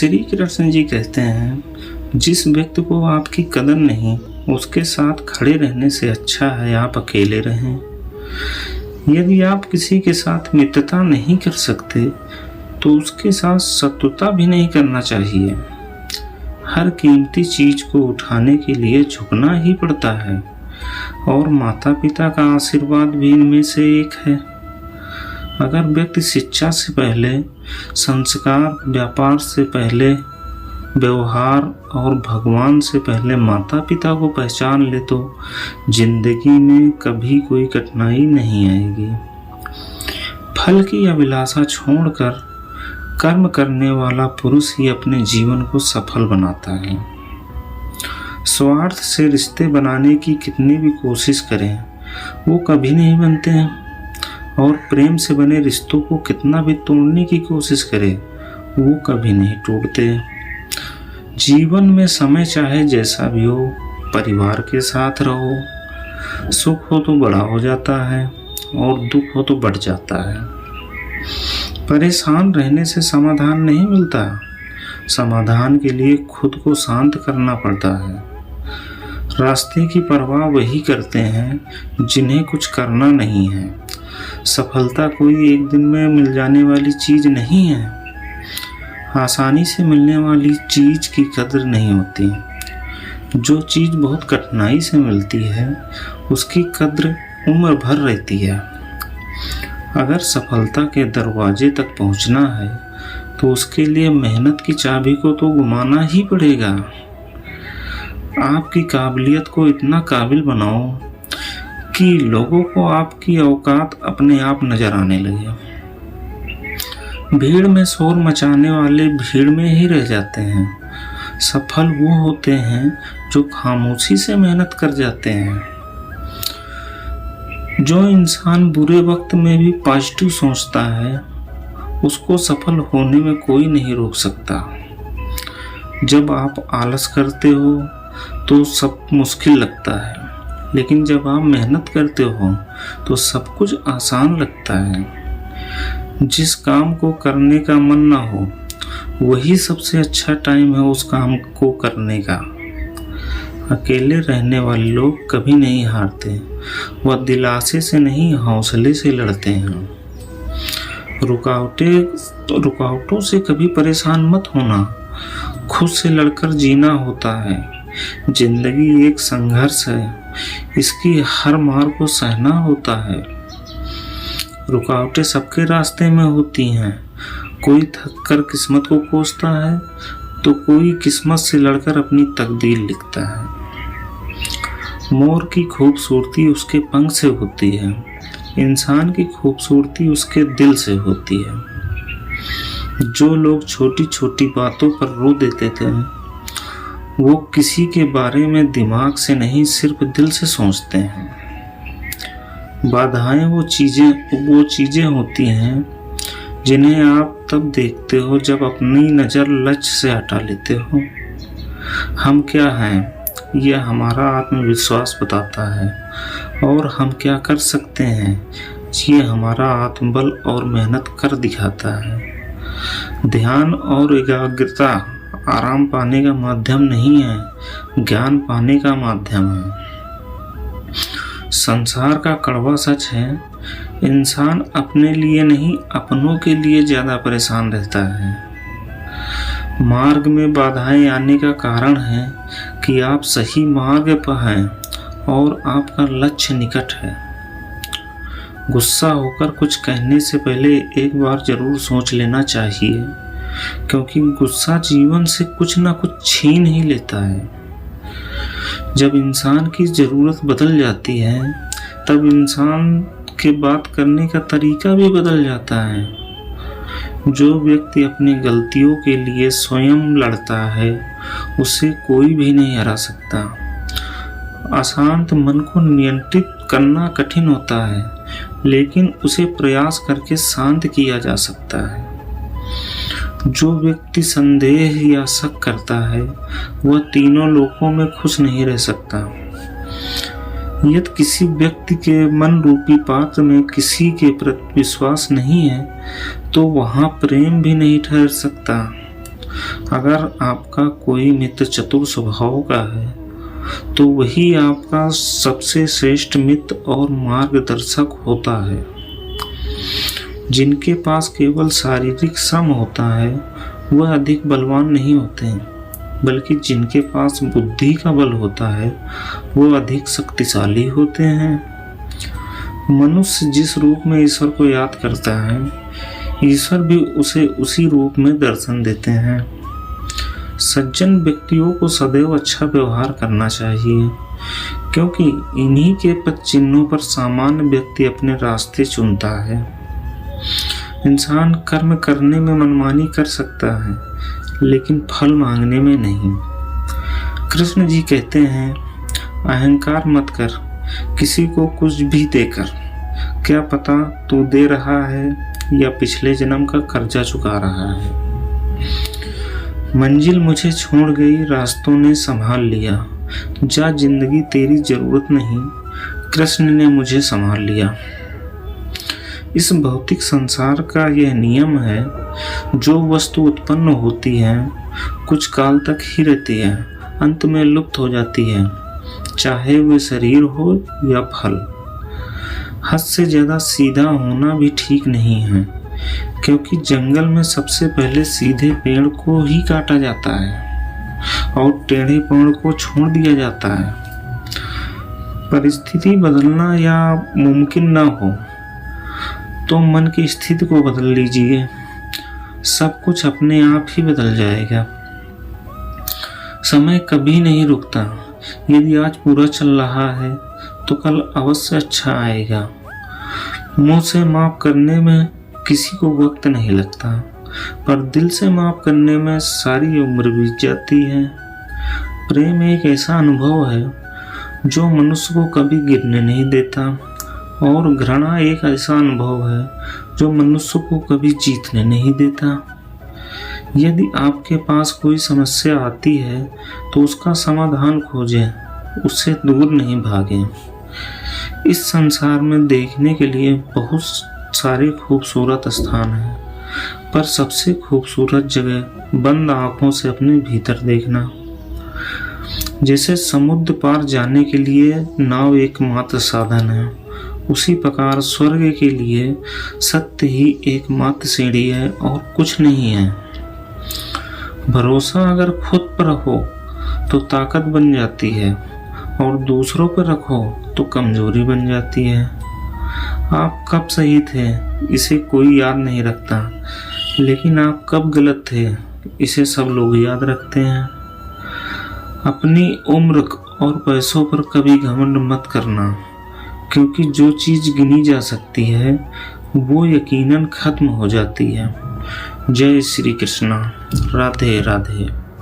श्री कृष्ण जी कहते हैं, जिस व्यक्ति को आपकी कदर नहीं, उसके साथ खड़े रहने से अच्छा है आप अकेले रहें। यदि आप किसी के साथ मित्रता नहीं कर सकते तो उसके साथ शत्रुता भी नहीं करना चाहिए। हर कीमती चीज को उठाने के लिए झुकना ही पड़ता है और माता पिता का आशीर्वाद भी इनमें से एक है। अगर व्यक्ति शिक्षा से पहले संस्कार, व्यापार से पहले व्यवहार और भगवान से पहले माता पिता को पहचान ले तो जिंदगी में कभी कोई कठिनाई नहीं आएगी। फल की अभिलाषा छोड़कर कर्म करने वाला पुरुष ही अपने जीवन को सफल बनाता है। स्वार्थ से रिश्ते बनाने की कितनी भी कोशिश करें वो कभी नहीं बनते हैं और प्रेम से बने रिश्तों को कितना भी तोड़ने की कोशिश करें वो कभी नहीं टूटते। जीवन में समय चाहे जैसा भी हो, परिवार के साथ रहो। सुख हो तो बड़ा हो जाता है और दुख हो तो बढ़ जाता है। परेशान रहने से समाधान नहीं मिलता। समाधान के लिए खुद को शांत करना पड़ता है। रास्ते की परवाह वही करते हैं जिन्हें कुछ करना नहीं है। सफलता कोई एक दिन में मिल जाने वाली चीज नहीं है। आसानी से मिलने वाली चीज की कदर नहीं होती। जो चीज बहुत कठिनाई से मिलती है उसकी कद्र उम्र भर रहती है। अगर सफलता के दरवाजे तक पहुंचना है तो उसके लिए मेहनत की चाबी को तो घुमाना ही पड़ेगा। आपकी काबिलियत को इतना काबिल बनाओ कि लोगों को आपकी औकात अपने आप नजर आने लगे। भीड़ में शोर मचाने वाले भीड़ में ही रह जाते हैं। सफल वो होते हैं जो खामोशी से मेहनत कर जाते हैं। जो इंसान बुरे वक्त में भी पॉजिटिव सोचता है उसको सफल होने में कोई नहीं रोक सकता। जब आप आलस करते हो तो सब मुश्किल लगता है, लेकिन जब आप मेहनत करते हो तो सब कुछ आसान लगता है। जिस काम को करने का मन ना हो वही सबसे अच्छा टाइम है उस काम को करने का। अकेले रहने वाले लोग कभी नहीं हारते, वह दिलासे से नहीं हौसले से लड़ते हैं। रुकावटों से कभी परेशान मत होना, खुद से लड़कर जीना होता है। जिंदगी एक संघर्ष है, इसकी हर मार को सहना होता है। रुकावटें सबके रास्ते में होती हैं। कोई थककर किस्मत को कोसता है तो कोई किस्मत से लड़कर अपनी तकदीर लिखता है। मोर की खूबसूरती उसके पंख से होती है, इंसान की खूबसूरती उसके दिल से होती है। जो लोग छोटी छोटी बातों पर रो देते थे वो किसी के बारे में दिमाग से नहीं सिर्फ दिल से सोचते हैं। बाधाएं वो चीजें होती हैं जिन्हें आप तब देखते हो जब अपनी नज़र लक्ष्य से हटा लेते हो। हम क्या हैं यह हमारा आत्मविश्वास बताता है और हम क्या कर सकते हैं ये हमारा आत्मबल और मेहनत कर दिखाता है। ध्यान और एकाग्रता आराम पाने का माध्यम नहीं है, ज्ञान पाने का माध्यम है। संसार का कड़वा सच है, इंसान अपने लिए नहीं अपनों के लिए ज्यादा परेशान रहता है। मार्ग में बाधाएं आने का कारण है कि आप सही मार्ग पर हैं और आपका लक्ष्य निकट है। गुस्सा होकर कुछ कहने से पहले एक बार जरूर सोच लेना चाहिए, क्योंकि गुस्सा जीवन से कुछ ना कुछ छीन ही लेता है। जब इंसान की ज़रूरत बदल जाती है तब इंसान के बात करने का तरीका भी बदल जाता है। जो व्यक्ति अपनी गलतियों के लिए स्वयं लड़ता है उसे कोई भी नहीं हरा सकता। अशांत मन को नियंत्रित करना कठिन होता है, लेकिन उसे प्रयास करके शांत किया जा सकता है। जो व्यक्ति संदेह या शक करता है वह तीनों लोकों में खुश नहीं रह सकता। यदि किसी व्यक्ति के मन रूपी पात्र में किसी के प्रति विश्वास नहीं है तो वहां प्रेम भी नहीं ठहर सकता। अगर आपका कोई मित्र चतुर स्वभाव का है तो वही आपका सबसे श्रेष्ठ मित्र और मार्गदर्शक होता है। जिनके पास केवल शारीरिक श्रम होता है वह अधिक बलवान नहीं होते हैं, बल्कि जिनके पास बुद्धि का बल होता है वो अधिक शक्तिशाली होते हैं। मनुष्य जिस रूप में ईश्वर को याद करता है, ईश्वर भी उसे उसी रूप में दर्शन देते हैं। सज्जन व्यक्तियों को सदैव अच्छा व्यवहार करना चाहिए, क्योंकि इन्हीं के पद चिन्हों पर सामान्य व्यक्ति अपने रास्ते चुनता है। इंसान कर्म करने में मनमानी कर सकता है, लेकिन फल मांगने में नहीं। कृष्ण जी कहते हैं, अहंकार मत कर किसी को कुछ भी देकर, क्या पता तू दे रहा है या पिछले जन्म का कर्जा चुका रहा है। मंजिल मुझे छोड़ गई, रास्तों ने संभाल लिया, जा जिंदगी तेरी जरूरत नहीं, कृष्ण ने मुझे संभाल लिया। इस भौतिक संसार का यह नियम है, जो वस्तु उत्पन्न होती है कुछ काल तक ही रहती है, अंत में लुप्त हो जाती है, चाहे वे शरीर हो या फल। हद से ज्यादा सीधा होना भी ठीक नहीं है, क्योंकि जंगल में सबसे पहले सीधे पेड़ को ही काटा जाता है और टेढ़े पेड़ को छोड़ दिया जाता है। परिस्थिति बदलना या मुमकिन ना हो तो मन की स्थिति को बदल लीजिए, सब कुछ अपने आप ही बदल जाएगा। समय कभी नहीं रुकता, यदि आज बुरा चल रहा है तो कल अवश्य अच्छा आएगा। मुंह से माफ करने में किसी को वक्त नहीं लगता, पर दिल से माफ करने में सारी उम्र बीत जाती है। प्रेम एक ऐसा अनुभव है जो मनुष्य को कभी गिरने नहीं देता, और घृणा एक ऐसा अनुभव है जो मनुष्य को कभी जीतने नहीं देता। यदि आपके पास कोई समस्या आती है तो उसका समाधान खोजें, उससे दूर नहीं भागें। इस संसार में देखने के लिए बहुत सारे खूबसूरत स्थान हैं, पर सबसे खूबसूरत जगह बंद आंखों से अपने भीतर देखना। जैसे समुद्र पार जाने के लिए नाव एकमात्र साधन है, उसी प्रकार स्वर्ग के लिए सत्य ही एकमात्र सीढ़ी है और कुछ नहीं है। भरोसा अगर खुद पर हो तो ताकत बन जाती है, और दूसरों पर रखो तो कमजोरी बन जाती है। आप कब सही थे इसे कोई याद नहीं रखता, लेकिन आप कब गलत थे इसे सब लोग याद रखते हैं। अपनी उम्र और पैसों पर कभी घमंड मत करना, क्योंकि जो चीज गिनी जा सकती है वो यकीनन खत्म हो जाती है। जय श्री कृष्णा। राधे राधे।